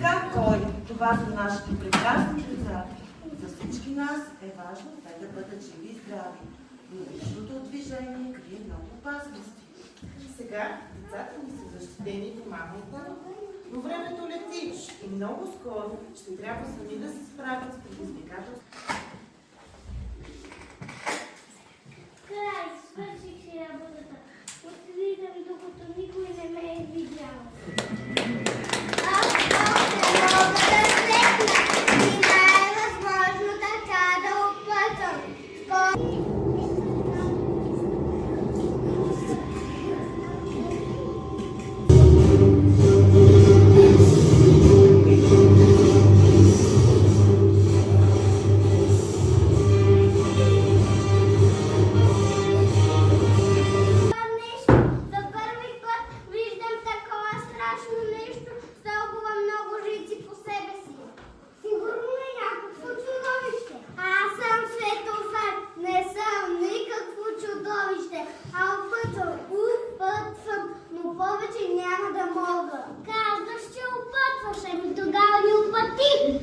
Сега кой? Това са нашите прекрасни деца. За всички нас е важно те да бъдат живи и здрави. Но личното движение крие много опасности. Сега децата ни са защитени по мама и папа. Но времето лети и много скоро ще трябва сами да се справят с предизвикателството. Край, свърших си работата. Отидам, докато никой не ме е видял. Аз още мога да слепна и най-възможно така да опътвам.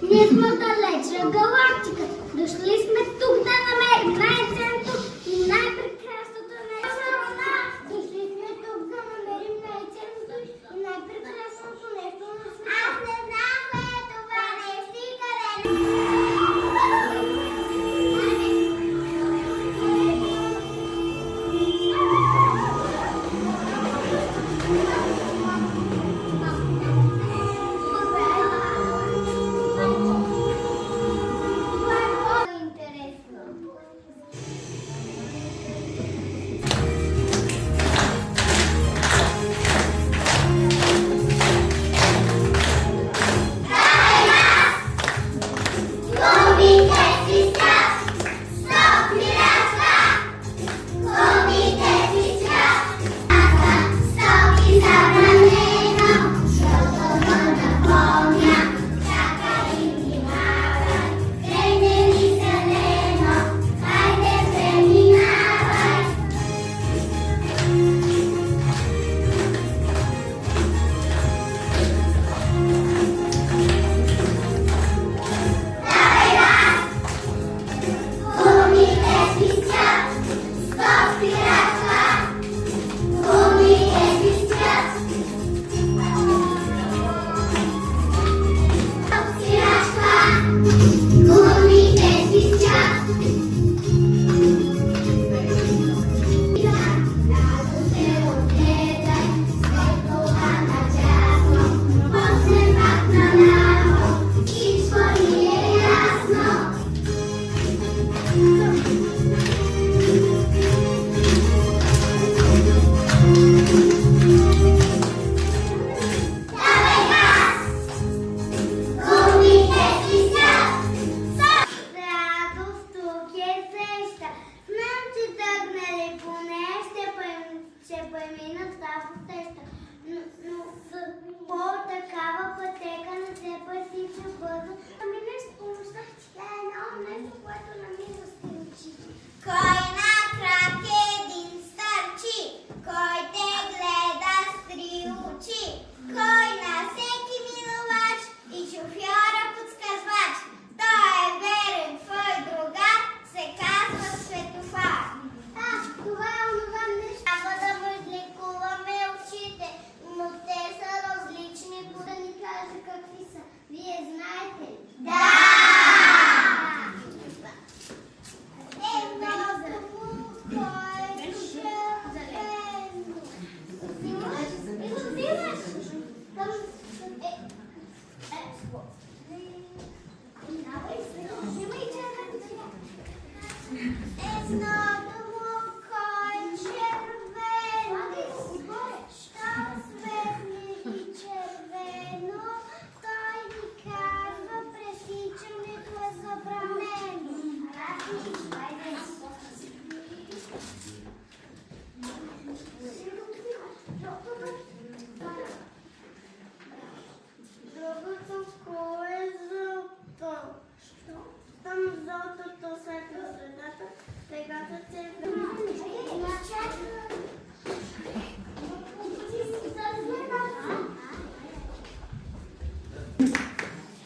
Ние сме далече от галактика. Дошли сме тук да намерим най-ценното и най-прекрасното нещо. Дошли сме тук да намерим най-ценното и най-прекрасното нещо на света. Аз не знам кое е това нещо и къде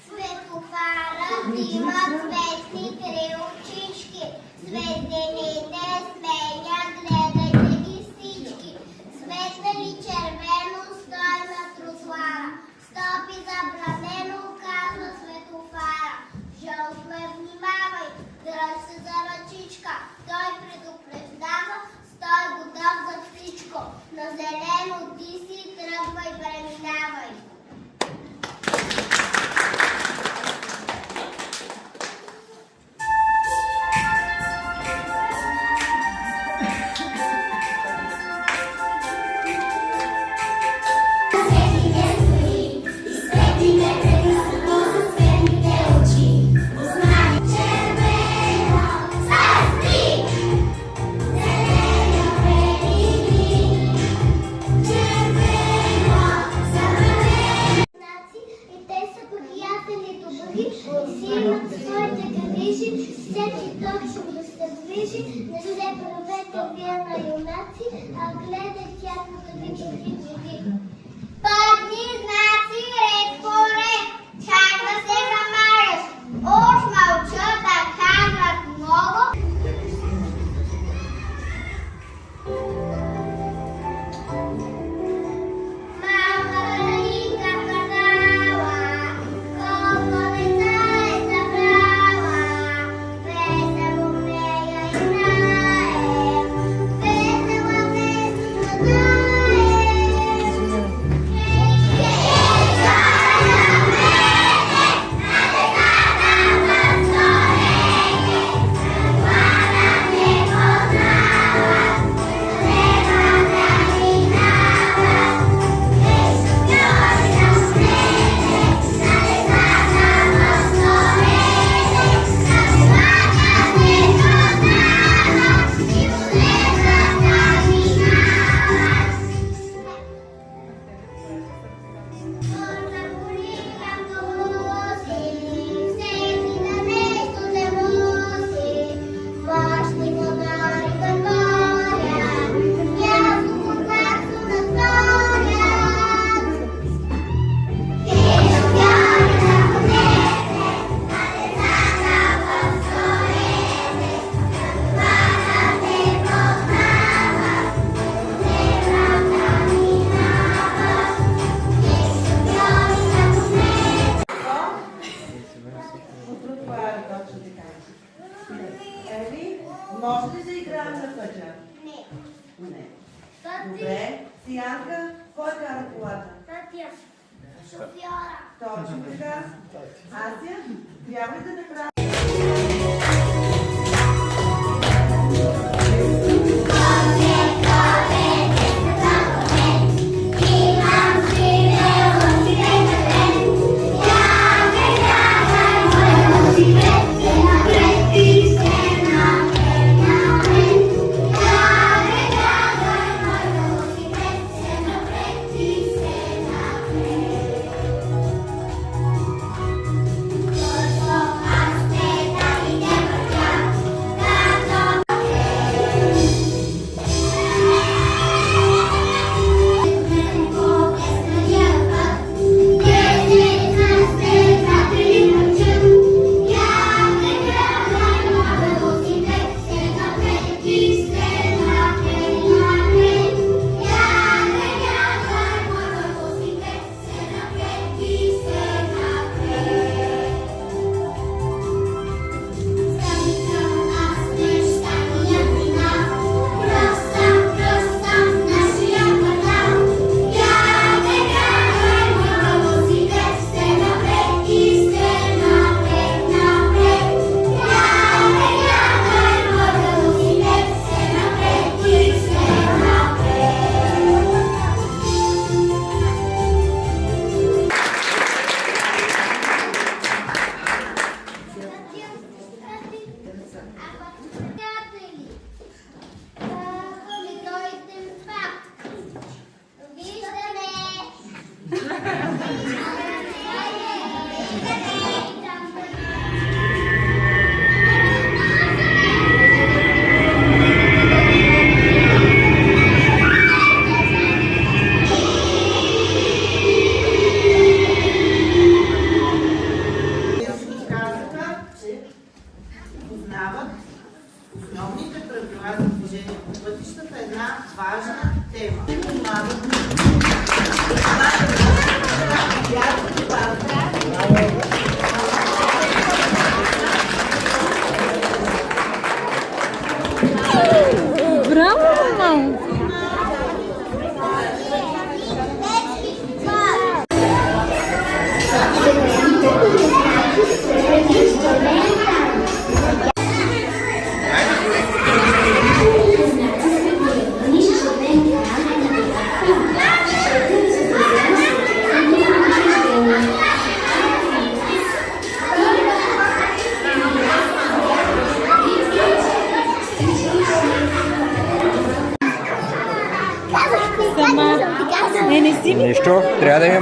Светофарът има цветни три очички. Светлините сменя, гледайте ги всички. Светна ли червено, стой на тротуара. Стопи забранено, казва светофара. Жълто е, внимавай, дръж се за ръчичка. Той предупреждава, стой готов за всичко. На зелено ти си, тръгвай, преминавай. И те са приятели добри, и си имат своите грижи, всеки точно да се движи. Не се правете вие на юнаци, а гледай тяхната ви води. Пътни знаци ред по ред, чак да се замаряш. Уж мълча да казват много. Може ли да играем на пътя? Не. Не. Добре. Сиянка, кой кара колата? Татя. Шофьора. Точно така. Ася, трябва ли да направим?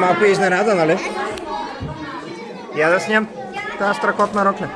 малко изненада, нали? Я да сням тази страхотна рокля.